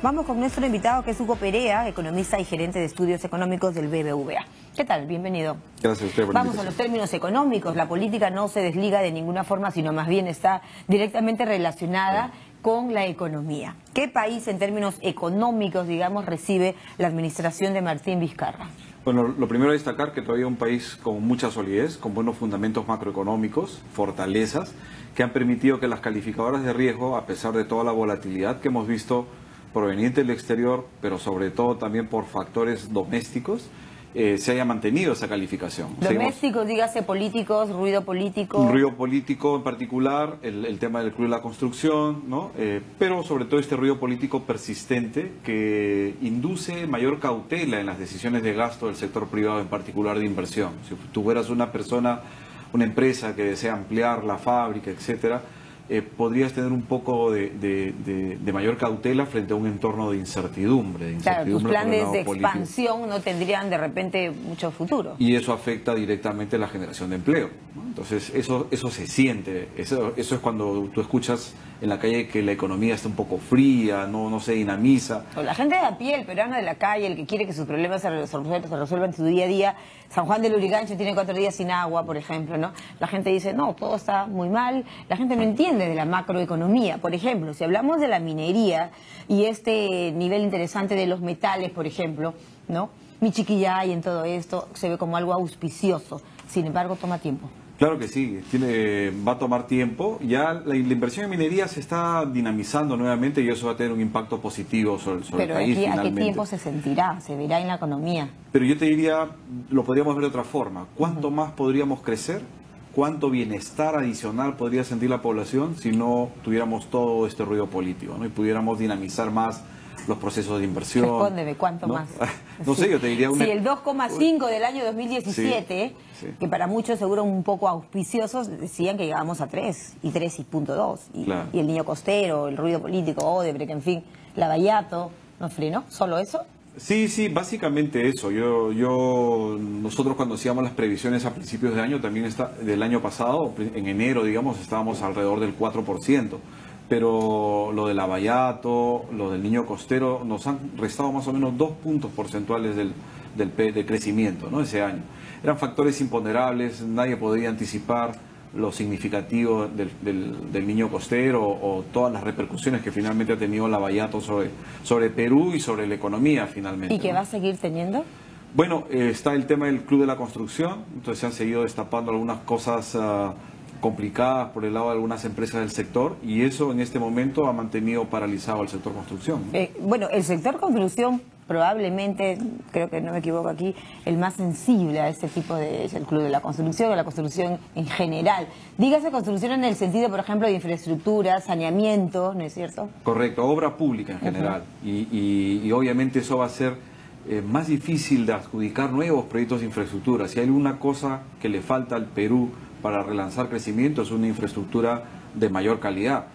Vamos con nuestro invitado, que es Hugo Perea, economista y gerente de estudios económicos del BBVA. ¿Qué tal? Bienvenido. Gracias a usted por la Vamos a los términos económicos. La política no se desliga de ninguna forma, sino más bien está directamente relacionada con la economía. ¿Qué país en términos económicos, digamos, recibe la administración de Martín Vizcarra? Bueno, lo primero es destacar que todavía es un país con mucha solidez, con buenos fundamentos macroeconómicos, fortalezas, que han permitido que las calificadoras de riesgo, a pesar de toda la volatilidad que hemos visto proveniente del exterior, pero sobre todo también por factores domésticos, se haya mantenido esa calificación. Domésticos, dígase políticos, ruido político. Un ruido político en particular, el tema del Club de la Construcción, ¿no? Pero sobre todo este ruido político persistente que induce mayor cautela en las decisiones de gasto del sector privado, en particular de inversión. Si tú fueras una persona, una empresa que desea ampliar la fábrica, etcétera, podrías tener un poco de mayor cautela frente a un entorno de incertidumbre. Claro, tus planes de expansión no tendrían de repente mucho futuro. Y eso afecta directamente la generación de empleo, ¿no? Entonces eso se siente, eso es cuando tú escuchas en la calle que la economía está un poco fría, no se dinamiza. O la gente de a pie, el peruano de la calle, el que quiere que sus problemas se resuelvan en su día a día. San Juan del Lurigancho tiene 4 días sin agua, por ejemplo, ¿no? La gente dice, no, todo está muy mal. La gente no entiende de la macroeconomía. Por ejemplo, si hablamos de la minería y este nivel interesante de los metales, por ejemplo, ¿no? Michiquillay en todo esto se ve como algo auspicioso. Sin embargo, toma tiempo. Claro que sí, va a tomar tiempo. Ya la inversión en minería se está dinamizando nuevamente y eso va a tener un impacto positivo sobre el país. Pero ¿a qué tiempo se sentirá? ¿Se verá en la economía? Pero yo te diría, lo podríamos ver de otra forma. ¿Cuánto más podríamos crecer? ¿Cuánto bienestar adicional podría sentir la población si no tuviéramos todo este ruido político, ¿no? Y pudiéramos dinamizar más los procesos de inversión? Respóndeme, ¿cuánto más? No sé, yo te diría... Si el 2,5 del año 2017, que para muchos seguro un poco auspiciosos, decían que llegábamos a 3, y 3.2, y el niño costero, el ruido político, Odebrecht, en fin, Lavallato, ¿no frenó? ¿Solo eso? Sí, básicamente eso. Nosotros cuando hacíamos las previsiones a principios de año, también del año pasado, en enero, digamos, estábamos alrededor del 4%. Pero lo de Lavallato, lo del niño costero, nos han restado más o menos 2 puntos porcentuales de crecimiento, ¿no? Ese año. Eran factores imponderables, nadie podía anticipar lo significativo del niño costero o todas las repercusiones que finalmente ha tenido Lavallato sobre Perú y sobre la economía finalmente. ¿Y que va a seguir teniendo? Bueno, está el tema del Club de la Construcción, entonces se han seguido destapando algunas cosas complicadas por el lado de algunas empresas del sector y eso en este momento ha mantenido paralizado al sector construcción, ¿no? Bueno, el sector construcción probablemente, creo que no me equivoco aquí, el más sensible a este tipo de... el Club de la Construcción o la construcción en general. Dígase construcción en el sentido, por ejemplo, de infraestructura, saneamiento, ¿no es cierto? Correcto, obra pública en general. Y obviamente eso va a ser más difícil de adjudicar nuevos proyectos de infraestructura. Si hay una cosa que le falta al Perú para relanzar crecimiento es una infraestructura de mayor calidad.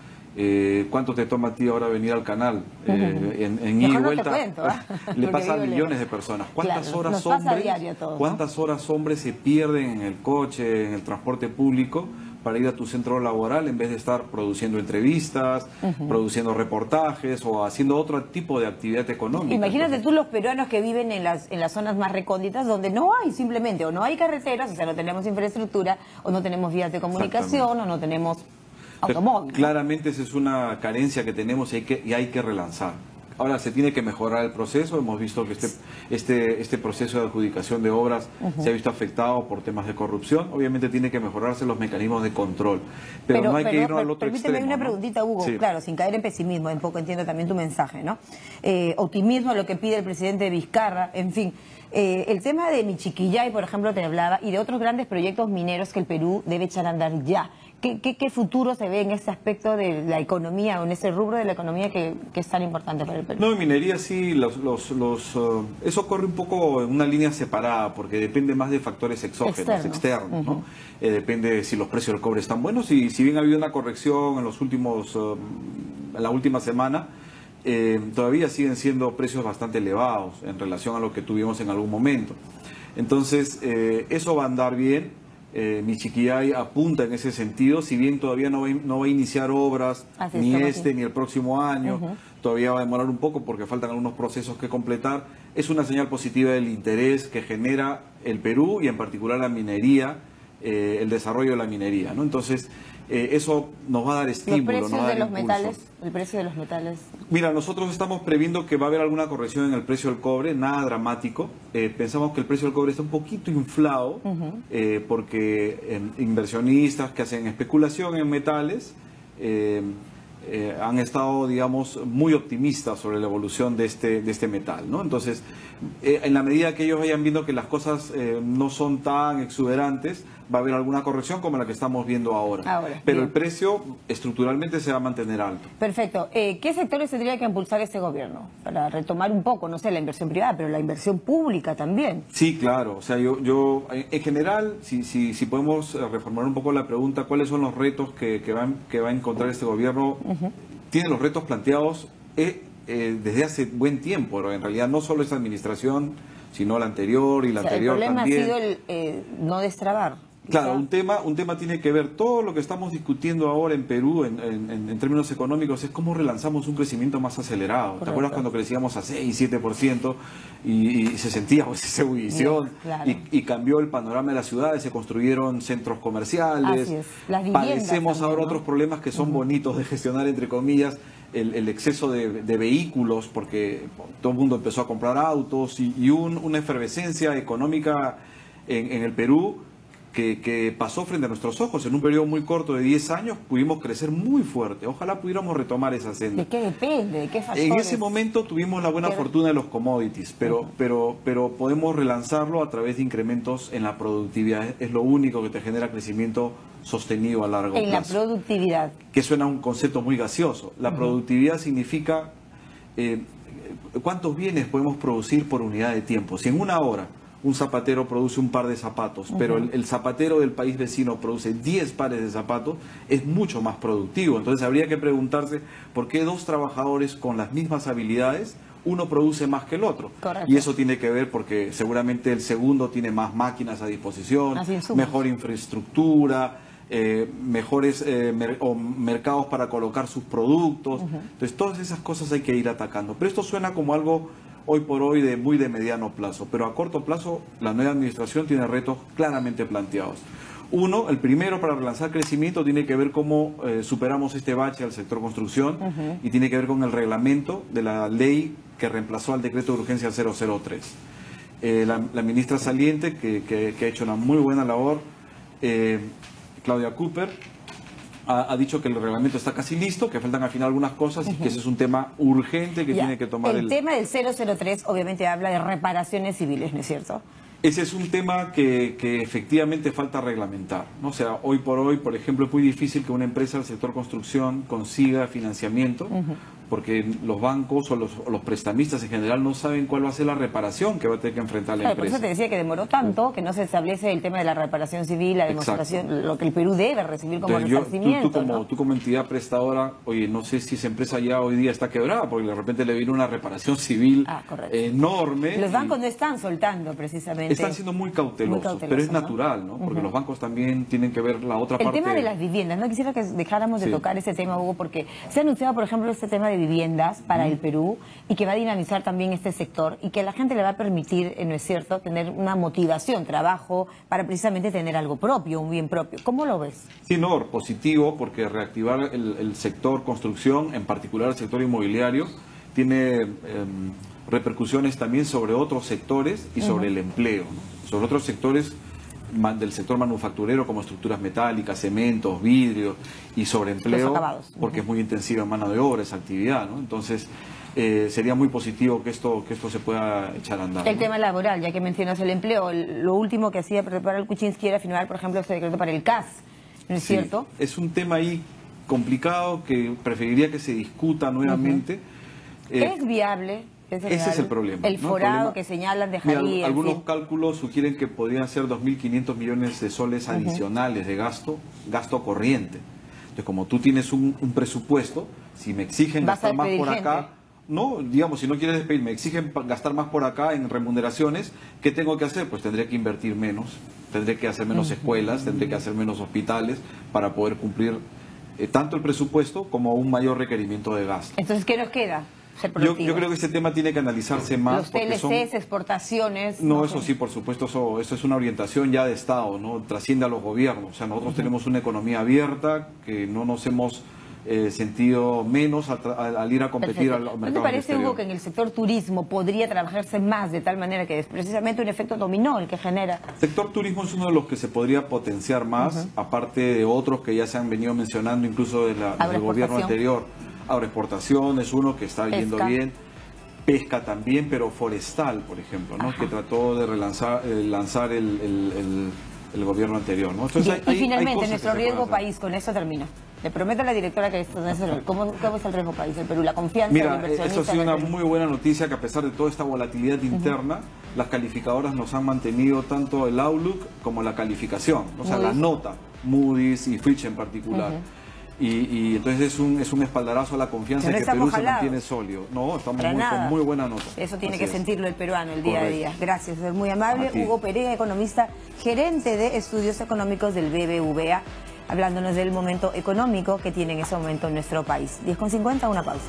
¿Cuánto te toma a ti ahora venir al canal? En ida y vuelta le pasa a millones de personas. ¿Cuántas horas hombres se pierden en el coche, en el transporte público para ir a tu centro laboral en vez de estar produciendo entrevistas, produciendo reportajes o haciendo otro tipo de actividad económica? Imagínate tú los peruanos que viven en las zonas más recónditas donde no hay simplemente, o no hay carreteras, o sea, no tenemos infraestructura, o no tenemos vías de comunicación, o no tenemos automóvil. Claramente esa es una carencia que tenemos y hay que relanzar. Ahora se tiene que mejorar el proceso. Hemos visto que este proceso de adjudicación de obras se ha visto afectado por temas de corrupción. Obviamente tiene que mejorarse los mecanismos de control. Pero no hay que irnos al otro extremo. Permíteme una preguntita, Hugo. Sí. Claro, sin caer en pesimismo, un poco entiendo también tu mensaje, ¿no? Optimismo, lo que pide el presidente Vizcarra, en fin. El tema de Michiquillay, por ejemplo, te hablaba, y de otros grandes proyectos mineros que el Perú debe echar a andar ya. ¿Qué futuro se ve en este aspecto de la economía o en ese rubro de la economía que es tan importante para el Perú? No, en minería sí, eso corre un poco en una línea separada porque depende más de factores externos, ¿no? Depende de si los precios del cobre están buenos y si bien ha habido una corrección en la última semana, todavía siguen siendo precios bastante elevados en relación a lo que tuvimos en algún momento. Entonces, eso va a andar bien. Michiquillay apunta en ese sentido, si bien todavía no va a iniciar obras ni ni el próximo año, todavía va a demorar un poco porque faltan algunos procesos que completar. Es una señal positiva del interés que genera el Perú y en particular la minería, el desarrollo de la minería, ¿no? Entonces, eso nos va a dar estímulo, nos va a dar impulso. ¿El precio de los metales? Mira, nosotros estamos previendo que va a haber alguna corrección en el precio del cobre, nada dramático. Pensamos que el precio del cobre está un poquito inflado porque inversionistas que hacen especulación en metales han estado, digamos, muy optimistas sobre la evolución de este metal, ¿no? Entonces, en la medida que ellos vayan viendo que las cosas no son tan exuberantes, va a haber alguna corrección como la que estamos viendo ahora. Pero el precio estructuralmente se va a mantener alto. Perfecto. ¿Qué sectores tendría que impulsar este gobierno? Para retomar un poco, no sé, la inversión privada, pero la inversión pública también. Sí, claro. O sea, yo en general, si podemos reformular un poco la pregunta, ¿cuáles son los retos que va a encontrar este gobierno? Tiene los retos planteados desde hace buen tiempo, pero en realidad no solo esta administración, sino la anterior y la anterior también. El problema ha sido el no destrabar. Claro, un tema tiene que ver, todo lo que estamos discutiendo ahora en Perú en términos económicos es cómo relanzamos un crecimiento más acelerado. Correcto. ¿Te acuerdas cuando crecíamos a 6, 7% y se sentía pues, esa ebullición? Claro. Y cambió el panorama de las ciudades, se construyeron centros comerciales. Así es. Las viviendas padecemos también, ahora ¿no? otros problemas que son bonitos de gestionar, entre comillas, el exceso de vehículos, porque todo el mundo empezó a comprar autos y una efervescencia económica en el Perú que pasó frente a nuestros ojos. En un periodo muy corto de 10 años pudimos crecer muy fuerte. Ojalá pudiéramos retomar esa senda. ¿De qué depende? ¿De qué factores? En ese momento tuvimos la buena fortuna de los commodities, pero podemos relanzarlo a través de incrementos en la productividad. Es lo único que te genera crecimiento sostenido a largo plazo. En la productividad. Que suena un concepto muy gaseoso. La productividad significa cuántos bienes podemos producir por unidad de tiempo. Si en una hora un zapatero produce un par de zapatos, pero el zapatero del país vecino produce 10 pares de zapatos, es mucho más productivo. Entonces habría que preguntarse por qué dos trabajadores con las mismas habilidades, uno produce más que el otro. Correcto. Y eso tiene que ver porque seguramente el segundo tiene más máquinas a disposición, mejor infraestructura, mejores mercados para colocar sus productos. Entonces todas esas cosas hay que ir atacando. Pero esto suena como algo hoy por hoy muy de mediano plazo, pero a corto plazo la nueva administración tiene retos claramente planteados. Uno, el primero para relanzar crecimiento tiene que ver cómo superamos este bache al sector construcción y tiene que ver con el reglamento de la ley que reemplazó al decreto de urgencia 003. La ministra saliente, que ha hecho una muy buena labor, Claudia Cooper, ha dicho que el reglamento está casi listo, que faltan afinar algunas cosas y que ese es un tema urgente que tiene que tomar el tema del 003 obviamente habla de reparaciones civiles, ¿no es cierto? Ese es un tema que efectivamente falta reglamentar, ¿no? O sea, hoy por hoy, por ejemplo, es muy difícil que una empresa del sector construcción consiga financiamiento porque los bancos o los prestamistas en general no saben cuál va a ser la reparación que va a tener que enfrentar la empresa. Por eso te decía que demoró tanto que no se establece el tema de la reparación civil, la demostración, lo que el Perú debe recibir como resarcimiento. Tú como entidad prestadora, oye, no sé si esa empresa ya hoy día está quebrada porque de repente le viene una reparación civil enorme. Los bancos no están soltando precisamente. Están siendo muy cautelosos, pero es natural, ¿no? Porque los bancos también tienen que ver la otra parte. El tema de las viviendas, no quisiera que dejáramos de tocar ese tema, Hugo, porque se ha anunciado, por ejemplo, este tema de viviendas para el Perú y que va a dinamizar también este sector y que a la gente le va a permitir, ¿no es cierto?, tener una motivación, trabajo, para precisamente tener algo propio, un bien propio. ¿Cómo lo ves? Sí, no, positivo, porque reactivar el sector construcción, en particular el sector inmobiliario, tiene repercusiones también sobre otros sectores y sobre el empleo, ¿no? Sobre otros sectores del sector manufacturero como estructuras metálicas, cementos, vidrios y sobre empleo, porque es muy intensiva en mano de obra esa actividad, ¿no? Entonces sería muy positivo que esto se pueda echar a andar. El tema laboral, ya que mencionas el empleo, lo último que hacía preparar el Kuczynski era firmar, por ejemplo, este decreto para el CAS, ¿no es cierto? Es un tema ahí complicado que preferiría que se discuta nuevamente. ¿Es viable? Ese es el problema. El forado que señalan dejaría... Algunos cálculos sugieren que podrían ser 2.500 millones de soles adicionales de gasto corriente. Entonces, como tú tienes un presupuesto, si me exigen gastar más por acá, no, digamos, si no quieres despedir, me exigen gastar más por acá en remuneraciones, ¿qué tengo que hacer? Pues tendría que invertir menos Tendré que hacer menos escuelas, tendré que hacer menos hospitales para poder cumplir tanto el presupuesto como un mayor requerimiento de gasto. Entonces, ¿qué nos queda? Yo creo que este tema tiene que analizarse más. Los TLCs, exportaciones... No, eso sí, por supuesto, eso es una orientación ya de Estado, ¿no? Trasciende a los gobiernos. O sea, nosotros tenemos una economía abierta que no nos hemos sentido menos al ir a competir al mercado ¿No te parece, exterior? Hugo, que en el sector turismo podría trabajarse más de tal manera que es precisamente un efecto dominó el que genera? El sector turismo es uno de los que se podría potenciar más, aparte de otros que ya se han venido mencionando incluso del gobierno anterior. Agroexportación es uno que está yendo bien, pesca también, pero forestal, por ejemplo, ¿no? Que trató de lanzar el gobierno anterior, ¿no? Entonces, y finalmente, nuestro riesgo país, con eso termino. Le prometo a la directora que esto no es ¿cómo es el riesgo país en Perú? La confianza del inversionista. Esto ha sido una muy buena noticia, que a pesar de toda esta volatilidad interna, las calificadoras nos han mantenido tanto el outlook como la calificación, o sea, la nota, Moody's y Fitch en particular. Y entonces es un espaldarazo a la confianza que Perú se mantiene sólido. No, estamos con muy buena nota. Eso tiene que sentirlo el peruano el día a día. Gracias, es muy amable. Hugo Perea, economista, gerente de estudios económicos del BBVA, hablándonos del momento económico que tiene en ese momento nuestro país. 10:50, una pausa.